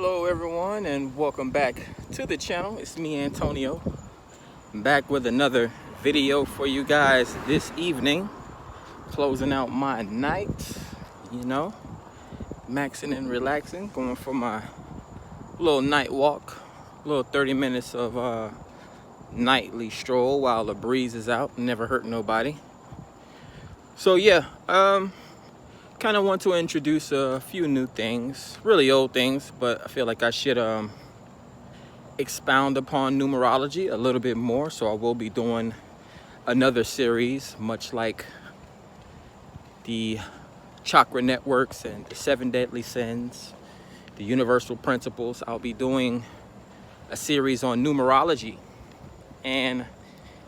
Hello everyone, and welcome back to the channel. It's me, Antonio. I'm back with another video for you guys this evening, closing out my night, maxing and relaxing, going for my little night walk, a little 30 minutes of nightly stroll while the breeze is out. Never hurt nobody. So yeah, kind of want to introduce a few new things, really old things, but I feel like I should expound upon numerology a little bit more. So I will be doing another series, much like the chakra networks and the 7 deadly sins, the universal principles. I'll be doing a series on numerology and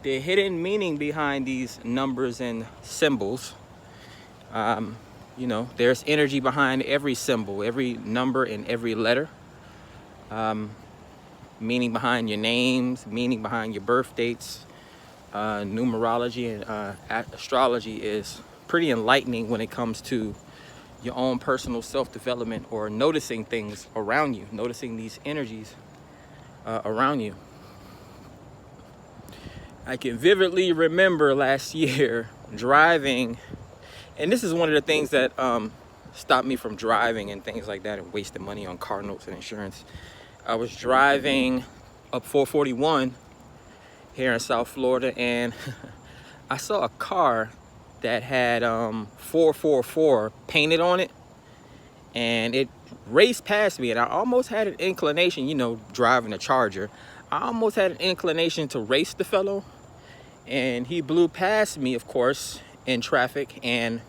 the hidden meaning behind these numbers and symbols. There's energy behind every symbol, every number, and every letter. Meaning behind your names, meaning behind your birth dates. Numerology and astrology is pretty enlightening when it comes to your own personal self-development or noticing things around you, noticing these energies around you. I can vividly remember last year driving. And this is one of the things that stopped me from driving and things like that and wasting money on car notes and insurance. I was driving up 441 here in South Florida, and I saw a car that had 444 painted on it, and it raced past me, and I almost had an inclination, driving a Charger, I almost had an inclination to race the fellow, and he blew past me, of course, in traffic, and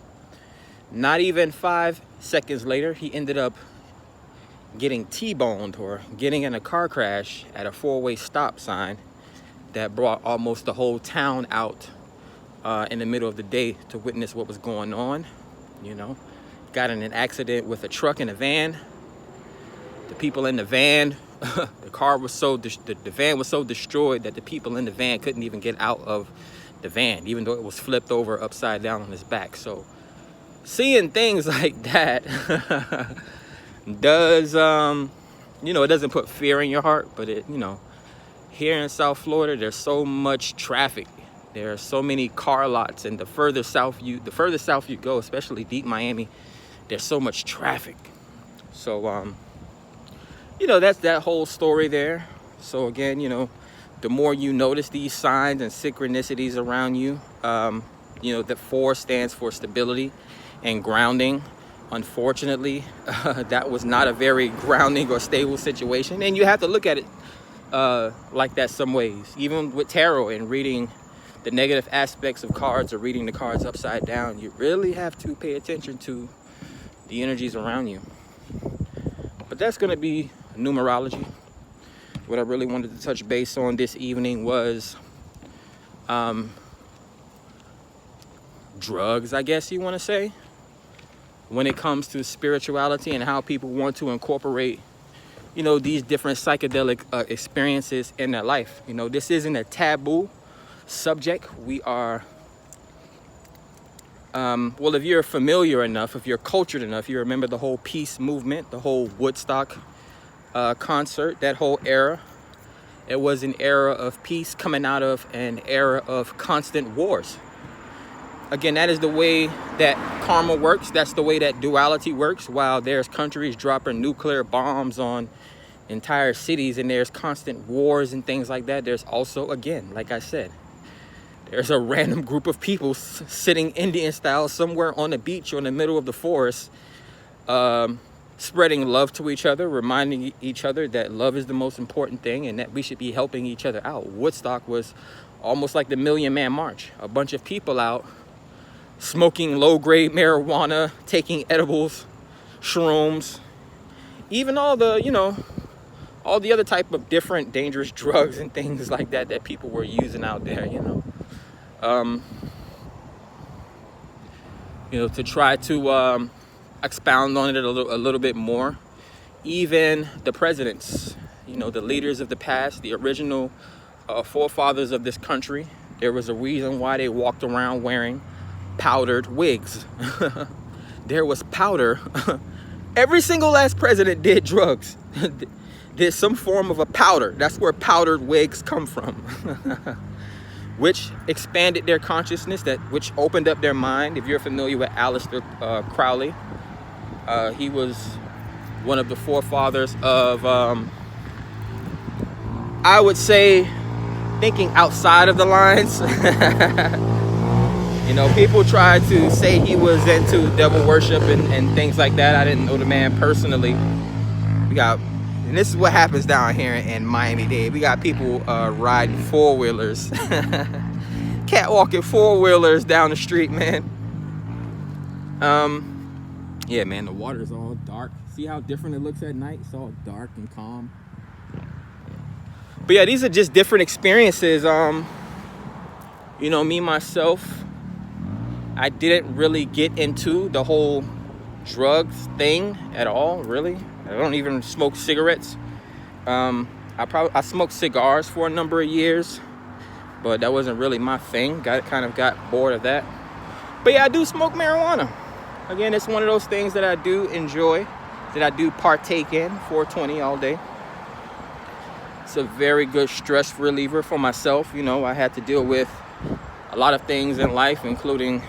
not even 5 seconds later he ended up getting T-boned or getting in a car crash at a 4-way stop sign that brought almost the whole town out in the middle of the day to witness what was going on. Got in an accident with a truck and a van. The people in the van, the van was so destroyed that the people in the van couldn't even get out of the van, even though it was flipped over upside down on his back. So seeing things like that does it doesn't put fear in your heart, but it here in South Florida there's so much traffic, there are so many car lots, and the further south you go, especially deep Miami, there's so much traffic. So that's that whole story there. So again, the more you notice these signs and synchronicities around you, the 4 stands for stability and grounding. Unfortunately, that was not a very grounding or stable situation. And you have to look at it like that some ways. Even with tarot and reading the negative aspects of cards or reading the cards upside down, you really have to pay attention to the energies around you. But that's going to be numerology. What I really wanted to touch base on this evening was drugs, I guess you want to say, when it comes to spirituality and how people want to incorporate, these different psychedelic experiences in their life. This isn't a taboo subject. We are, if you're familiar enough, if you're cultured enough, you remember the whole peace movement, the whole Woodstock concert, that whole era. It was an era of peace coming out of an era of constant wars. Again, that is the way that karma works. That's the way that duality works. While there's countries dropping nuclear bombs on entire cities and there's constant wars and things like that, there's also, again, like I said, there's a random group of people sitting Indian style somewhere on the beach or in the middle of the forest, spreading love to each other, reminding each other that love is the most important thing and that we should be helping each other out. Woodstock was almost like the Million Man March. A bunch of people out smoking low-grade marijuana, taking edibles, shrooms, even all the other type of different dangerous drugs and things like that people were using out there, to try to expound on it a little bit more. Even the presidents, the leaders of the past, the original forefathers of this country, there was a reason why they walked around wearing powdered wigs. There was powder Every single last president did drugs. Did some form of a powder. That's where powdered wigs come from. Which expanded their consciousness, which opened up their mind. If you're familiar with Aleister Crowley, he was one of the forefathers of, I would say, thinking outside of the lines. You know, people try to say he was into devil worship and things like that. I didn't know the man personally. And this is what happens down here in Miami-Dade. We got people riding four-wheelers, catwalking four-wheelers down the street, man. Yeah, man, the water is all dark. See how different it looks at night? It's all dark and calm. But yeah, these are just different experiences. You know, me, myself, I didn't really get into the whole drugs thing at all, really. I don't even smoke cigarettes. I smoked cigars for a number of years, but that wasn't really my thing. Kind of got bored of that. But yeah, I do smoke marijuana. Again, it's one of those things that I do enjoy, that I do partake in. 420 all day. It's a very good stress reliever for myself. You know, I had to deal with a lot of things in life, including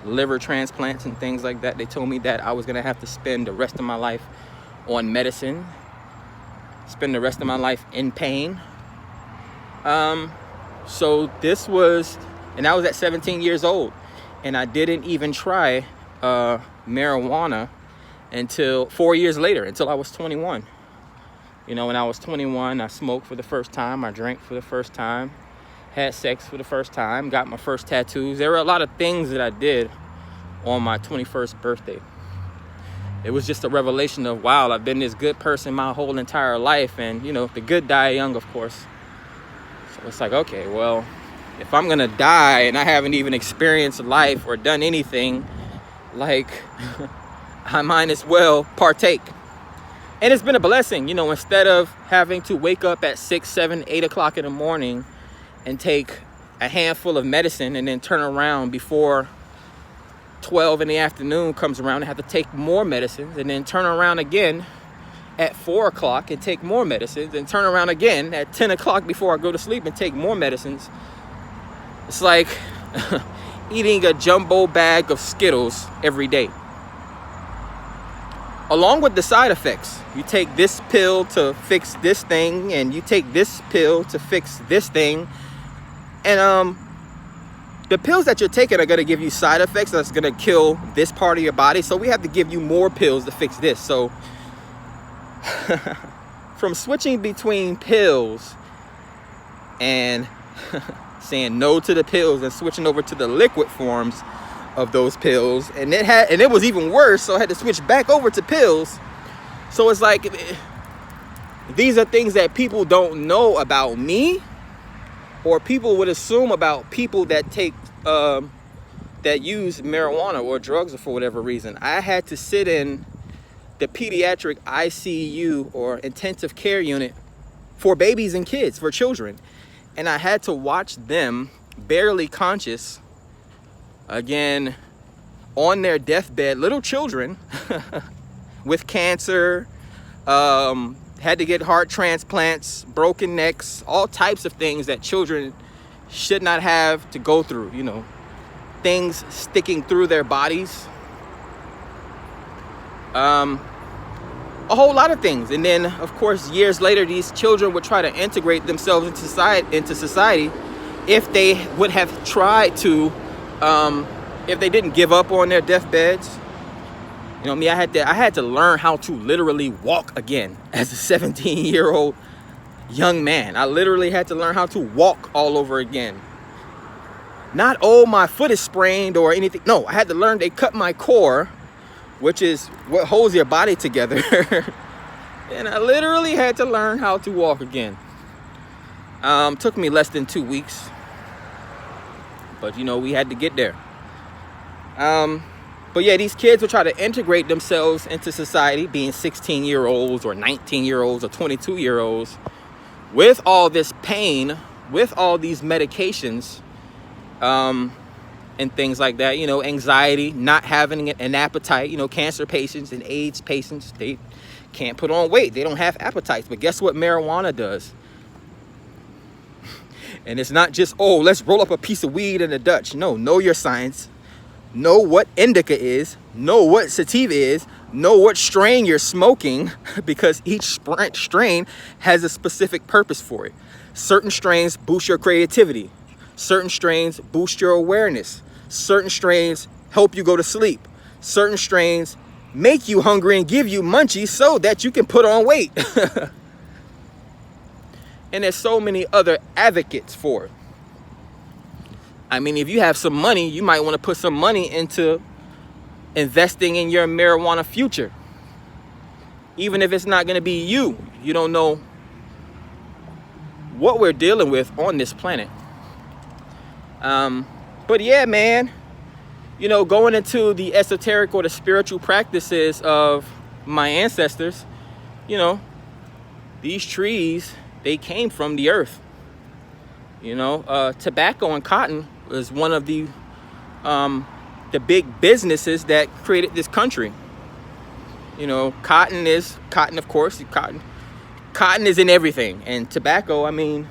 liver transplants and things like that. They told me that I was gonna have to spend the rest of my life on medicine, spend the rest of my life in pain. So this was, and I was at 17 years old, and I didn't even try marijuana until 4 years later, until I was 21. You know, when I was 21, I smoked for the first time, I drank for the first time, had sex for the first time, got my first tattoos. There were a lot of things that I did on my 21st birthday. It was just a revelation of, wow, I've been this good person my whole entire life. And, you know, the good die young, of course. So it's like, okay, well, if I'm gonna die and I haven't even experienced life or done anything, like, I might as well partake. And it's been a blessing, you know, instead of having to wake up at 6, 7, 8 o'clock in the morning and take a handful of medicine and then turn around before 12 in the afternoon comes around and have to take more medicines, and then turn around again at 4 o'clock and take more medicines, and turn around again at 10 o'clock before I go to sleep and take more medicines. It's like eating a jumbo bag of Skittles every day. Along with the side effects. You take this pill to fix this thing, and you take this pill to fix this thing. And the pills that you're taking are going to give you side effects that's going to kill this part of your body. So we have to give you more pills to fix this. So from switching between pills and saying no to the pills and switching over to the liquid forms of those pills, and it was even worse, so I had to switch back over to pills. So it's like, these are things that people don't know about me, or people would assume about people that take that use marijuana or drugs for whatever reason. I had to sit in the pediatric ICU, or intensive care unit, for babies and kids, for children, and I had to watch them, barely conscious, again, on their deathbed, little children with cancer, had to get heart transplants, broken necks, all types of things that children should not have to go through, you know, things sticking through their bodies, a whole lot of things. And then, of course, years later, these children would try to integrate themselves into society if they would have tried to, if they didn't give up on their deathbeds. You know me, I had to learn how to literally walk again as a 17-year-old young man. I literally had to learn how to walk all over again. Not, oh, my foot is sprained or anything. No, I had to learn. They cut my core, which is what holds your body together. And I literally had to learn how to walk again. Took me less than 2 weeks. But, you know, we had to get there. But yeah, these kids will try to integrate themselves into society, being 16-year-olds or 19-year-olds or 22-year-olds, with all this pain, with all these medications, and things like that. You know, anxiety, not having an appetite. You know, cancer patients and AIDS patients, they can't put on weight. They don't have appetites. But guess what marijuana does? And it's not just, oh, let's roll up a piece of weed and a Dutch. No, know your science. Know what indica is. Know what sativa is. Know what strain you're smoking, because each strain has a specific purpose for it. Certain strains boost your creativity. Certain strains boost your awareness. Certain strains help you go to sleep. Certain strains make you hungry and give you munchies so that you can put on weight. And there's so many other advocates for it. I mean, if you have some money, you might want to put some money into investing in your marijuana future. Even if it's not going to be you. You don't know what we're dealing with on this planet. But yeah, man, you know, going into the esoteric or the spiritual practices of my ancestors, you know, these trees, they came from the earth. You know, tobacco and cotton was one of the big businesses that created this country. You know, cotton, of course, cotton is in everything. And tobacco, I mean,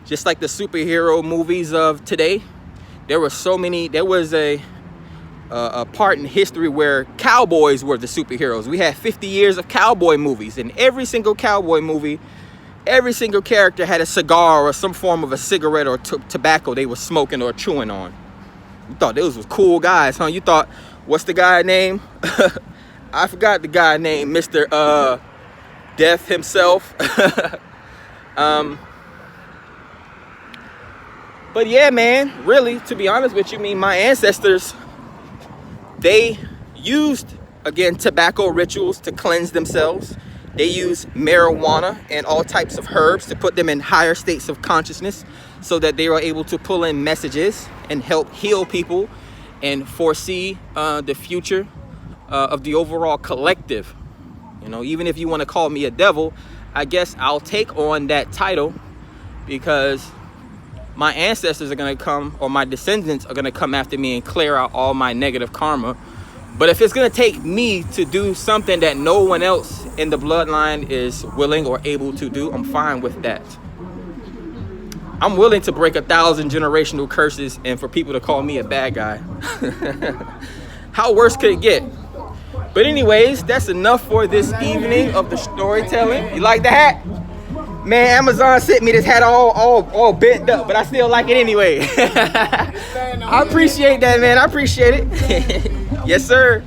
just like the superhero movies of today, there was a part in history where cowboys were the superheroes. We had 50 years of cowboy movies, and every single cowboy movie, every single character had a cigar or some form of a cigarette or tobacco they were smoking or chewing on. You thought those was cool guys, huh? You thought, what's the guy name? I forgot the guy named Mr. Death himself. But yeah, man, really, to be honest with you, my ancestors, they used, again, tobacco rituals to cleanse themselves. They used marijuana and all types of herbs to put them in higher states of consciousness so that they were able to pull in messages and help heal people and foresee the future of the overall collective. You know, even if you want to call me a devil, I guess I'll take on that title, because my ancestors are going to come, or my descendants are going to come after me and clear out all my negative karma. But if it's going to take me to do something that no one else in the bloodline is willing or able to do, I'm fine with that. I'm willing to break 1,000 generational curses and for people to call me a bad guy. How worse could it get? But anyways, that's enough for this evening of the storytelling. You like the hat? Man, Amazon sent me this hat all bent up, but I still like it anyway. I appreciate that, man. I appreciate it. Yes, sir.